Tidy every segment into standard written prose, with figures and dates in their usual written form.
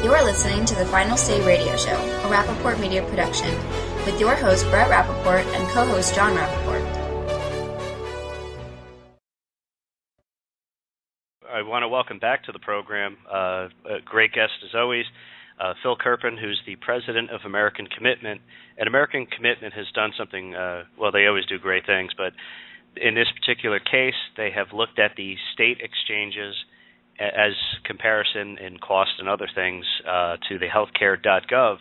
You are listening to the Final Say Radio Show, a Rappaport Media production, with your host Brett Rappaport and co-host John Rappaport. I want to welcome back to the program a great guest as always, Phil Kerpen, who's the president of American Commitment. And American Commitment has done something, well, they always do great things, but in this particular case, they have looked at the state exchanges as comparison in cost and other things to the healthcare.gov.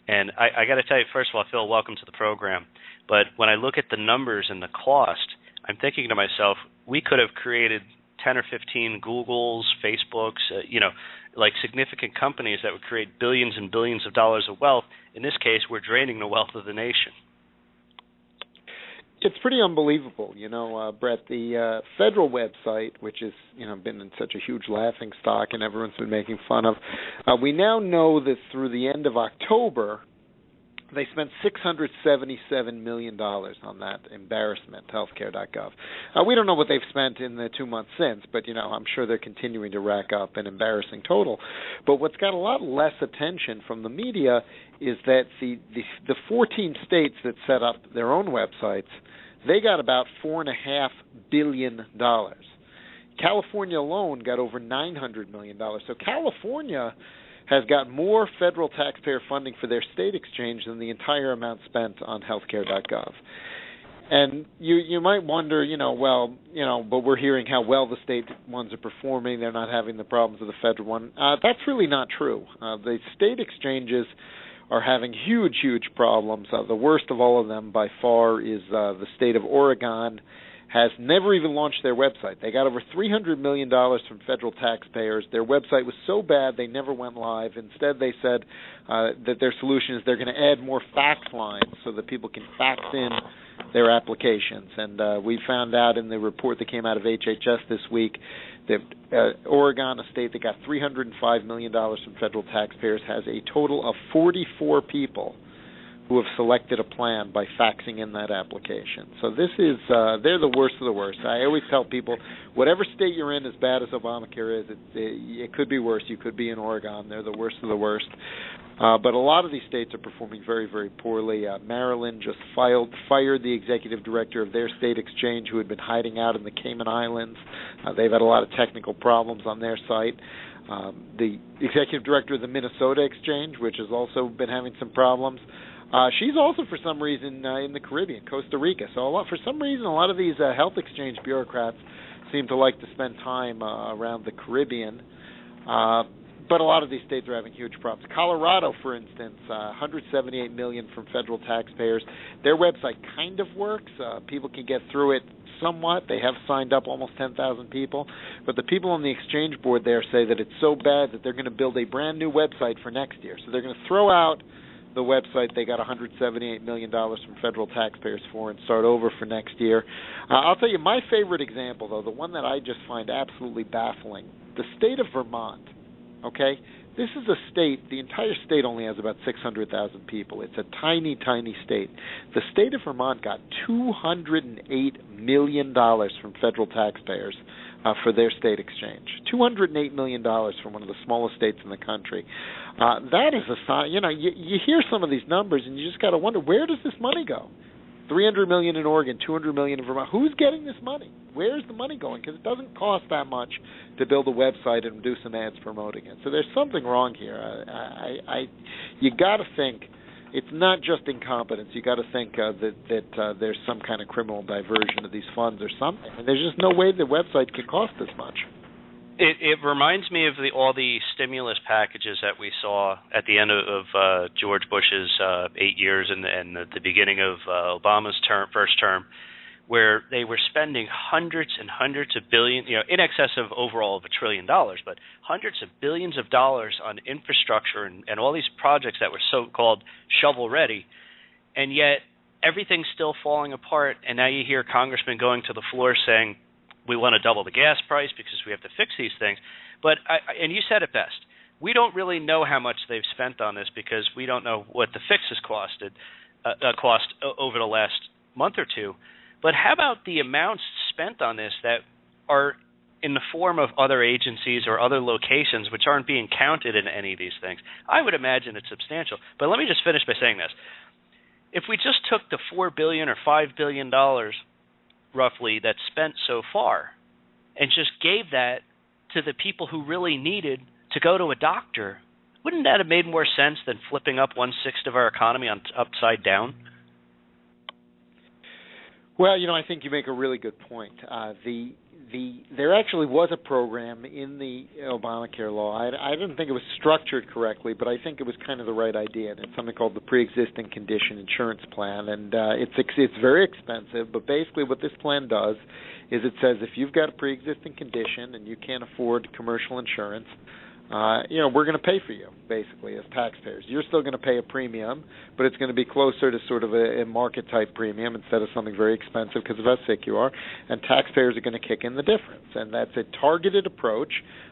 And I got to tell you, first of all, Phil, welcome to the program. But when I look at the numbers and the cost, I'm thinking to myself, we could have created 10 or 15 Googles, Facebooks, like significant companies that would create billions and billions of dollars of wealth. In this case, we're draining the wealth of the nation. It's pretty unbelievable, Brett. The federal website, which has been in such a huge laughing stock and everyone's been making fun of, we now know that through the end of October, they spent $677 million on that embarrassment, healthcare.gov. We don't know what they've spent in the 2 months since, but, I'm sure they're continuing to rack up an embarrassing total. But what's got a lot less attention from the media is that the 14 states that set up their own websites, they got about $4.5 billion. California alone got over $900 million. So California has got more federal taxpayer funding for their state exchange than the entire amount spent on healthcare.gov. And you might wonder, but we're hearing how well the state ones are performing. They're not having the problems of the federal one. That's really not true. The state exchanges are having huge, huge problems. The worst of all of them by far is the state of Oregon has never even launched their website. They got over $300 million from federal taxpayers. Their website was so bad they never went live. Instead, they said that their solution is they're going to add more fax lines so that people can fax in their applications. And we found out in the report that came out of HHS this week that Oregon, a state that got $305 million from federal taxpayers, has a total of 44 people who have selected a plan by faxing in that application. So this is, they're the worst of the worst. I always tell people, whatever state you're in, as bad as Obamacare is, it could be worse. You could be in Oregon. They're the worst of the worst. But a lot of these states are performing very, very poorly. Maryland just fired the executive director of their state exchange who had been hiding out in the Cayman Islands. They've had a lot of technical problems on their site. The executive director of the Minnesota exchange, which has also been having some problems, she's also, for some reason, in the Caribbean, Costa Rica. So for some reason, a lot of these health exchange bureaucrats seem to like to spend time around the Caribbean. But a lot of these states are having huge problems. Colorado, for instance, $178 million from federal taxpayers. Their website kind of works. People can get through it somewhat. They have signed up almost 10,000 people. But the people on the exchange board there say that it's so bad that they're going to build a brand new website for next year. So they're going to throw out the website they got $178 million from federal taxpayers for and start over for next year. I'll tell you my favorite example, though, the one that I just find absolutely baffling, the state of Vermont, okay? This is a state, the entire state only has about 600,000 people. It's a tiny, tiny state. The state of Vermont got $208 million from federal taxpayers for their state exchange. $208 million from one of the smallest states in the country. That is a sign. You hear some of these numbers and you just got to wonder, where does this money go? $300 million in Oregon, $200 million in Vermont. Who's getting this money? Where's the money going? Because it doesn't cost that much to build a website and do some ads promoting it. So there's something wrong here. You got to think it's not just incompetence. You got to think that there's some kind of criminal diversion of these funds or something. And there's just no way the website could cost this much. It reminds me of all the stimulus packages that we saw at the end of George Bush's 8 years and the beginning of Obama's first term, where they were spending hundreds and hundreds of billions, in excess of overall of $1 trillion, but hundreds of billions of dollars on infrastructure and all these projects that were so-called shovel-ready, and yet everything's still falling apart. And now you hear congressmen going to the floor saying, we want to double the gas price because we have to fix these things. But and you said it best. We don't really know how much they've spent on this because we don't know what the fixes cost over the last month or two. But how about the amounts spent on this that are in the form of other agencies or other locations which aren't being counted in any of these things, I would imagine it's substantial. But let me just finish by saying this. If we just took the $4 billion or $5 billion roughly that's spent so far and just gave that to the people who really needed to go to a doctor, wouldn't that have made more sense than flipping up 1/6 of our economy upside down? Well, I think you make a really good point. There actually was a program in the Obamacare law. I didn't think it was structured correctly, but I think it was kind of the right idea. And it's something called the PreExisting Condition Insurance Plan, and it's very expensive. But basically, what this plan does is it says if you've got a pre-existing condition and you can't afford commercial insurance, we're going to pay for you, basically, as taxpayers. You're still going to pay a premium, but it's going to be closer to sort of a market-type premium instead of something very expensive because of how sick you are, and taxpayers are going to kick in the difference. And that's a targeted approach.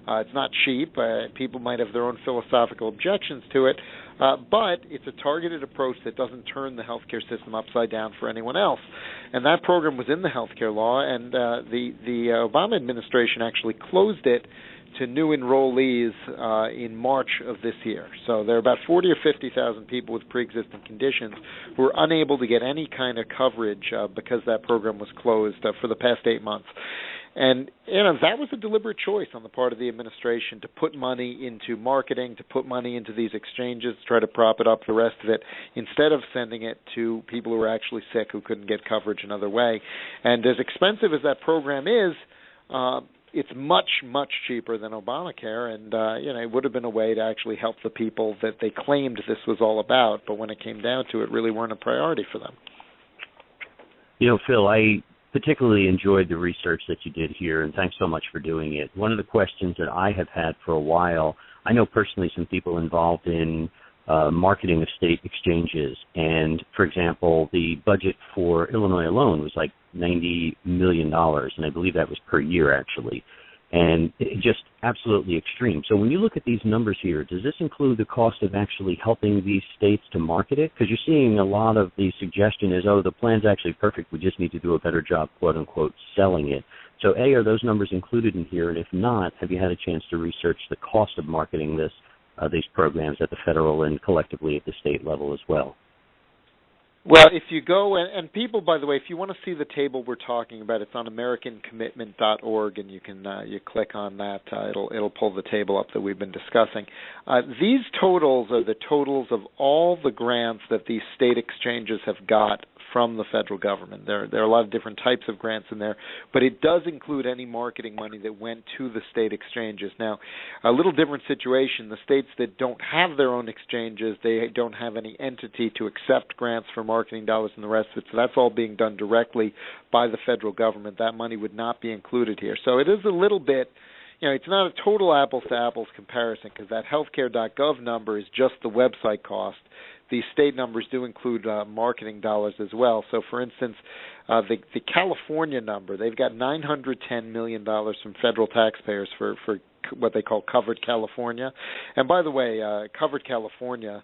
It's not cheap. People might have their own philosophical objections to it, but it's a targeted approach that doesn't turn the healthcare system upside down for anyone else. And that program was in the healthcare law, and the Obama administration actually closed it to new enrollees in March of this year. So there are about 40 or 50,000 people with pre-existing conditions who are unable to get any kind of coverage because that program was closed for the past 8 months. And that was a deliberate choice on the part of the administration to put money into marketing, to put money into these exchanges, to try to prop it up, the rest of it, instead of sending it to people who were actually sick who couldn't get coverage another way. And as expensive as that program is, it's much, much cheaper than Obamacare, and it would have been a way to actually help the people that they claimed this was all about, but when it came down to it, really weren't a priority for them. Phil, I particularly enjoyed the research that you did here, and thanks so much for doing it. One of the questions that I have had for a while, I know personally some people involved in marketing of state exchanges, and, for example, the budget for Illinois alone was like $90 million, and I believe that was per year, actually, and just absolutely extreme. So when you look at these numbers here, does this include the cost of actually helping these states to market it? Because you're seeing a lot of the suggestion is, the plan's actually perfect, we just need to do a better job, quote-unquote, selling it. So, A, are those numbers included in here? And if not, have you had a chance to research the cost of marketing these programs at the federal and collectively at the state level as well? Well, if you go, and people, by the way, if you want to see the table we're talking about, it's on AmericanCommitment.org, and you can you click on that. It'll pull the table up that we've been discussing. These totals are the totals of all the grants that these state exchanges have got from the federal government. There are a lot of different types of grants in there, but it does include any marketing money that went to the state exchanges. Now, a little different situation. The states that don't have their own exchanges, they don't have any entity to accept grants for marketing dollars and the rest of it, so that's all being done directly by the federal government. That money would not be included here. So it is a little bit, it's not a total apples-to-apples comparison because that healthcare.gov number is just the website cost. These state numbers do include marketing dollars as well. So, for instance, the California number, they've got $910 million from federal taxpayers for what they call Covered California. And by the way, Covered California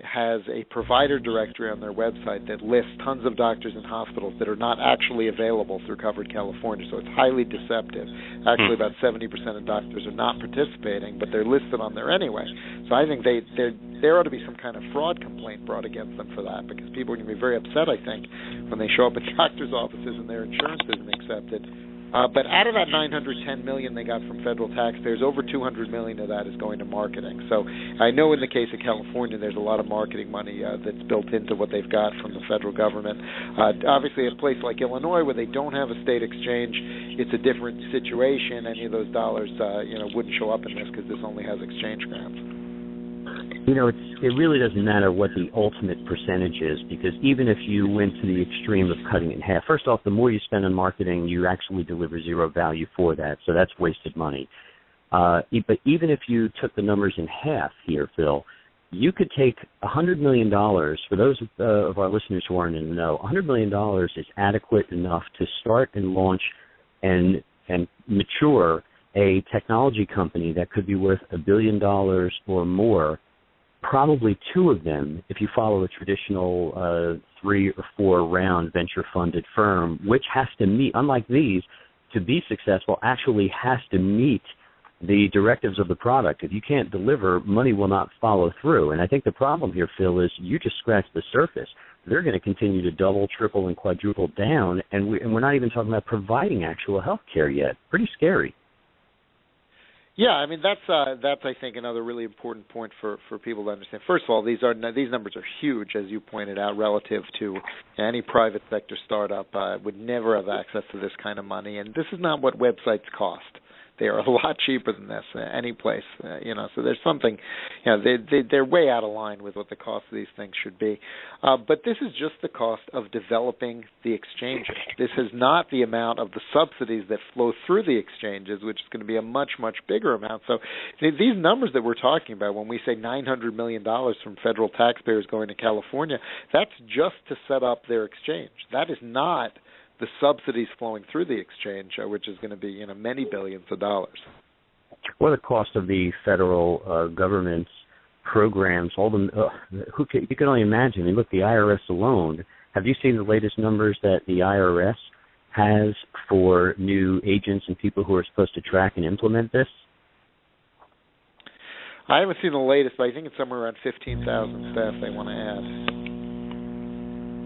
has a provider directory on their website that lists tons of doctors and hospitals that are not actually available through Covered California, so it's highly deceptive. Actually, about 70% of doctors are not participating, but they're listed on there anyway. So I think there ought to be some kind of fraud complaint brought against them for that, because people are going to be very upset, I think, when they show up at doctors' offices and their insurance isn't accepted. But out of that $910 million they got from federal taxpayers, over $200 million of that is going to marketing. So I know in the case of California, there's a lot of marketing money that's built into what they've got from the federal government. Obviously, a place like Illinois, where they don't have a state exchange, it's a different situation. Any of those dollars, wouldn't show up in this because this only has exchange grants. It really doesn't matter what the ultimate percentage is, because even if you went to the extreme of cutting it in half, first off, the more you spend on marketing, you actually deliver zero value for that, so that's wasted money. But even if you took the numbers in half here, Phil, you could take $100 million, for those of our listeners who aren't in the know, $100 million is adequate enough to start and launch and mature a technology company that could be worth $1 billion or more, probably two of them, if you follow a traditional 3 or 4 round venture-funded firm, which has to meet, unlike these, to be successful, actually has to meet the directives of the product. If you can't deliver, money will not follow through. And I think the problem here, Phil, is you just scratched the surface. They're going to continue to double, triple, and quadruple down, and we're not even talking about providing actual health care yet. Pretty scary. Yeah, I mean that's I think another really important point for people to understand. First of all, these numbers are huge, as you pointed out, relative to any private sector startup would never have access to this kind of money, and this is not what websites cost. They are a lot cheaper than this any place, So there's something, they're way out of line with what the cost of these things should be. But this is just the cost of developing the exchanges. This is not the amount of the subsidies that flow through the exchanges, which is going to be a much, much bigger amount. So these numbers that we're talking about, when we say $900 million from federal taxpayers going to California, that's just to set up their exchange. That is not the subsidies flowing through the exchange, which is going to be many billions of dollars. Well, the cost of the federal government's programs, all them, you can only imagine. I mean, look, the IRS alone. Have you seen the latest numbers that the IRS has for new agents and people who are supposed to track and implement this? I haven't seen the latest, but I think it's somewhere around 15,000 staff they want to add.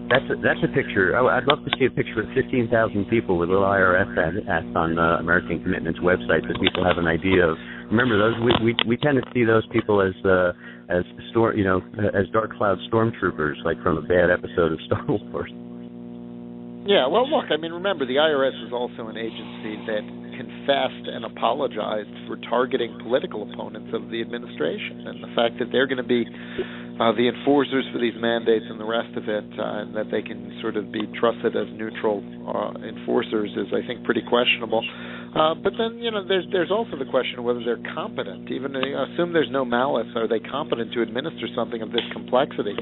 That's a picture. I'd love to see a picture of 15,000 people with little IRS ads on American Commitment's website, so people have an idea of. Remember, those we tend to see those people as dark cloud stormtroopers, like from a bad episode of Star Wars. Yeah, well, look, I mean, remember, the IRS is also an agency that confessed and apologized for targeting political opponents of the administration, and the fact that they're going to be the enforcers for these mandates and the rest of it, and that they can sort of be trusted as neutral enforcers is, I think, pretty questionable. But then, there's also the question of whether they're competent. Even assume there's no malice, are they competent to administer something of this complexity,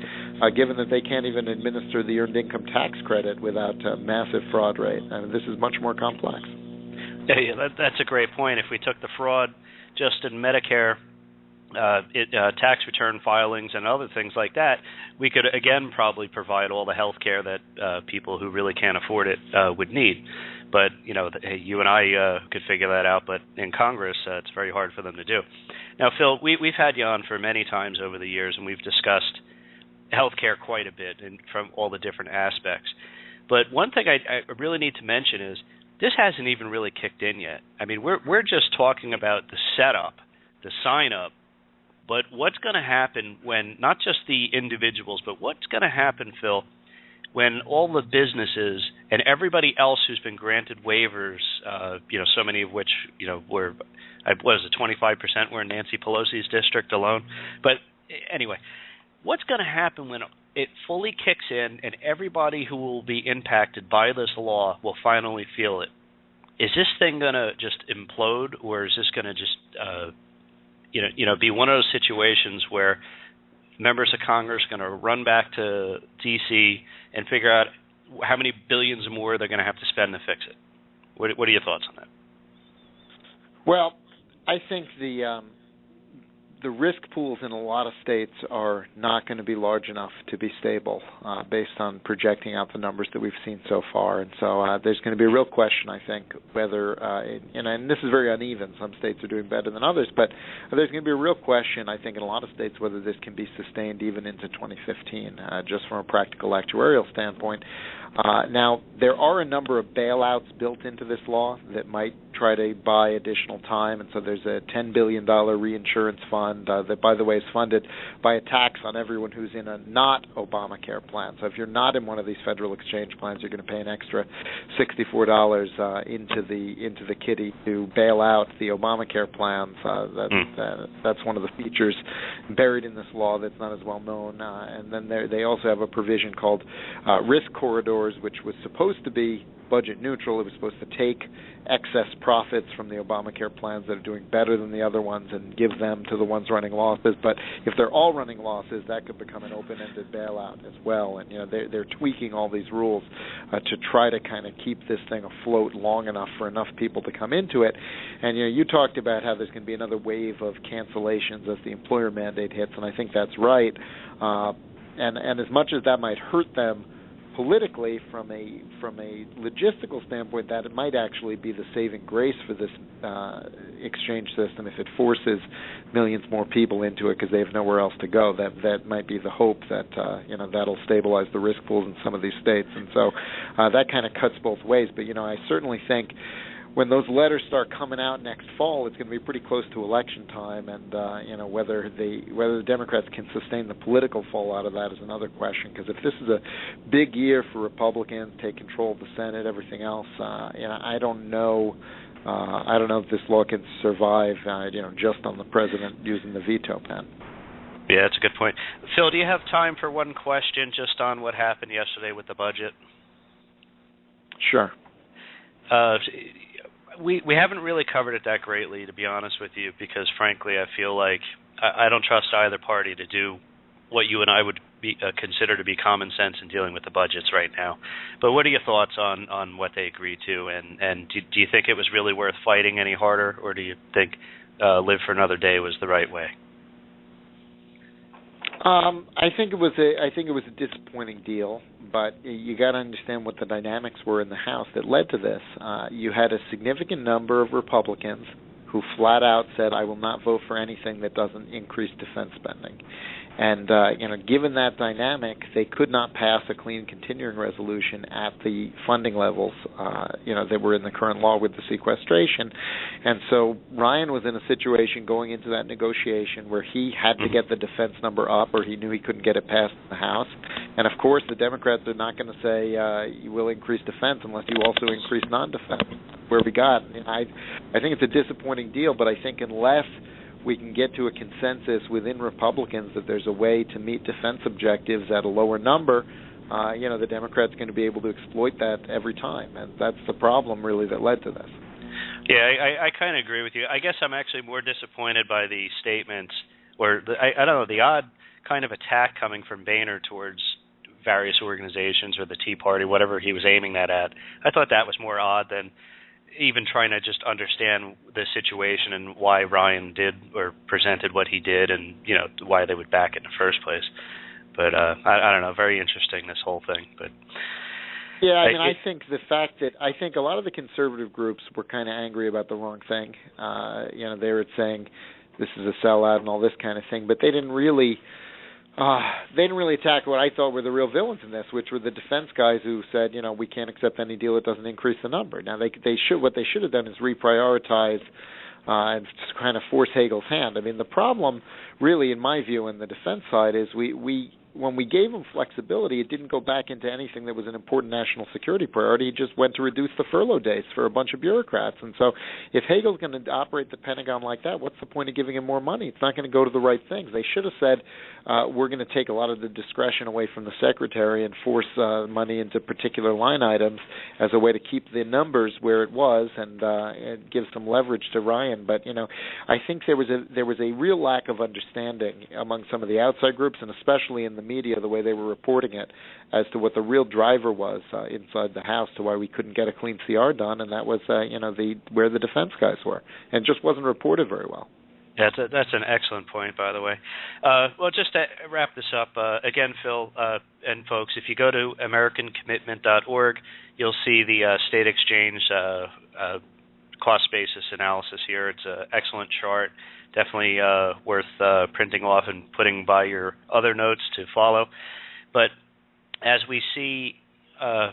given that they can't even administer the earned income tax credit without a massive fraud rate? I mean, this is much more complex. Yeah, that's a great point. If we took the fraud just in Medicare, tax return filings and other things like that, we could, again, probably provide all the health care that people who really can't afford it would need. But, you and I could figure that out, but in Congress, it's very hard for them to do. Now, Phil, we've had you on for many times over the years, and we've discussed health care quite a bit and from all the different aspects. But one thing I really need to mention is this hasn't even really kicked in yet. I mean, we're just talking about the setup, the sign-up, but what's going to happen when not just the individuals, but what's going to happen, Phil, when all the businesses and everybody else who's been granted waivers, so many of which, were, what is it, 25% were in Nancy Pelosi's district alone. But anyway, what's going to happen when it fully kicks in and everybody who will be impacted by this law will finally feel it? Is this thing going to just implode, or is this going to just, be one of those situations where members of Congress are going to run back to D.C. and figure out how many billions more they're going to have to spend to fix it? What are your thoughts on that? Well, I think the risk pools in a lot of states are not going to be large enough to be stable based on projecting out the numbers that we've seen so far. And so there's going to be a real question, I think, whether, and this is very uneven, some states are doing better than others, but there's going to be a real question, I think, in a lot of states whether this can be sustained even into 2015, just from a practical actuarial standpoint. Now, there are a number of bailouts built into this law that might try to buy additional time, and so there's a $10 billion reinsurance fund that, by the way, is funded by a tax on everyone who's in a not Obamacare plan. So if you're not in one of these federal exchange plans, you're going to pay an extra $64 into the kitty to bail out the Obamacare plans. That's one of the features buried in this law that's not as well known. And then they also have a provision called risk corridors, which was supposed to be budget neutral. It was supposed to take excess profits from the Obamacare plans that are doing better than the other ones and give them to the ones running losses. But if they're all running losses, that could become an open-ended bailout as well. And they're tweaking all these rules to try to kind of keep this thing afloat long enough for enough people to come into it. And you talked about how there's going to be another wave of cancellations as the employer mandate hits, and I think that's right. And as much as that might hurt them politically, from a logistical standpoint, that it might actually be the saving grace for this exchange system if it forces millions more people into it because they have nowhere else to go. That might be the hope that that'll stabilize the risk pools in some of these states, and so that kind of cuts both ways. But I certainly think when those letters start coming out next fall, it's going to be pretty close to election time, and whether the Democrats can sustain the political fallout of that is another question. Because if this is a big year for Republicans, take control of the Senate, everything else, I don't know. I don't know if this law can survive, just on the president using the veto pen. Yeah, that's a good point. Phil, do you have time for one question just on what happened yesterday with the budget? Sure. We haven't really covered it that greatly, to be honest with you, because frankly, I feel like I don't trust either party to do what you and I would consider to be common sense in dealing with the budgets right now. But what are your thoughts on what they agreed to, and do you think it was really worth fighting any harder, or do you think live for another day was the right way? I think it was a disappointing deal, but you got to understand what the dynamics were in the House that led to this. You had a significant number of Republicans who flat out said, "I will not vote for anything that doesn't increase defense spending." And given that dynamic, they could not pass a clean continuing resolution at the funding levels, that were in the current law with the sequestration. And so Ryan was in a situation going into that negotiation where he had to get the defense number up, or he knew he couldn't get it passed in the House. And of course, the Democrats are not going to say you will increase defense unless you also increase non-defense. Where we got, I think it's a disappointing deal, but I think unless we can get to a consensus within Republicans that there's a way to meet defense objectives at a lower number, the Democrats are going to be able to exploit that every time, and that's the problem really that led to this. Yeah, I kind of agree with you. I guess I'm actually more disappointed by the statements, or I don't know, the odd kind of attack coming from Boehner towards various organizations or the Tea Party, whatever he was aiming that at. I thought that was more odd than even trying to just understand the situation and why Ryan did or presented what he did, and why they would back it in the first place. But I don't know, very interesting, this whole thing. But yeah, I think the fact that I think a lot of the conservative groups were kind of angry about the wrong thing. They were saying this is a sellout and all this kind of thing, but they didn't really attack what I thought were the real villains in this, which were the defense guys who said, we can't accept any deal that doesn't increase the number. Now, what they should have done is reprioritize and just kind of force Hagel's hand. I mean, the problem, really, in my view, in the defense side, is when we gave them flexibility, it didn't go back into anything that was an important national security priority. It just went to reduce the furlough days for a bunch of bureaucrats. And so if Hagel's going to operate the Pentagon like that, what's the point of giving him more money? It's not going to go to the right things. They should have said, we're going to take a lot of the discretion away from the secretary and force money into particular line items as a way to keep the numbers where it was and give some leverage to Ryan. But, I think there was a real lack of understanding among some of the outside groups, and especially in the media, the way they were reporting it, as to what the real driver was inside the House to why we couldn't get a clean CR done, and that was where the defense guys were, and just wasn't reported very well. Yeah, that's an excellent point, by the way. Well, just to wrap this up, again, Phil and folks, if you go to AmericanCommitment.org, you'll see the state exchange cost basis analysis here. It's an excellent chart. Definitely worth printing off and putting by your other notes to follow. But as we see, a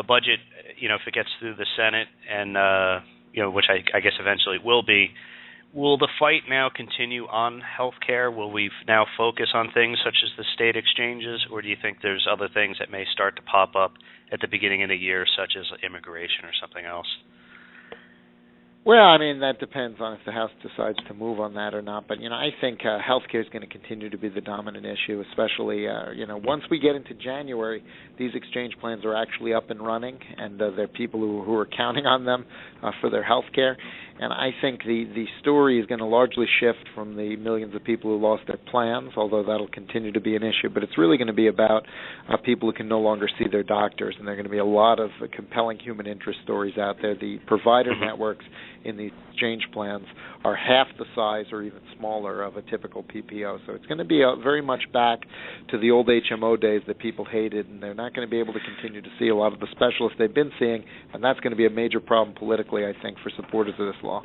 budget, if it gets through the Senate and, which I guess eventually it will be, will the fight now continue on health care? Will we now focus on things such as the state exchanges, or do you think there's other things that may start to pop up at the beginning of the year, such as immigration or something else? Well, I mean, that depends on if the House decides to move on that or not. But, I think health care is going to continue to be the dominant issue, especially, once we get into January, these exchange plans are actually up and running, and there are people who are counting on them for their health care. And I think the story is going to largely shift from the millions of people who lost their plans, although that'll continue to be an issue. But it's really going to be about people who can no longer see their doctors, and there are going to be a lot of compelling human interest stories out there. The provider networks in these exchange plans are half the size or even smaller of a typical PPO. So it's going to be very much back to the old HMO days that people hated, and they're not going to be able to continue to see a lot of the specialists they've been seeing, and that's going to be a major problem politically, I think, for supporters of this law.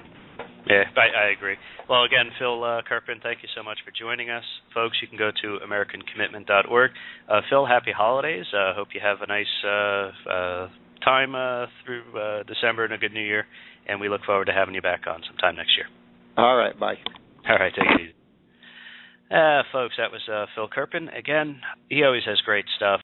Yeah, I agree. Well, again, Phil Kerpen, thank you so much for joining us. Folks, you can go to AmericanCommitment.org. Phil, happy holidays. Hope you have a nice time through December and a good New Year, and we look forward to having you back on sometime next year. All right, bye. All right, take it easy. Folks, that was Phil Kerpen. Again, he always has great stuff.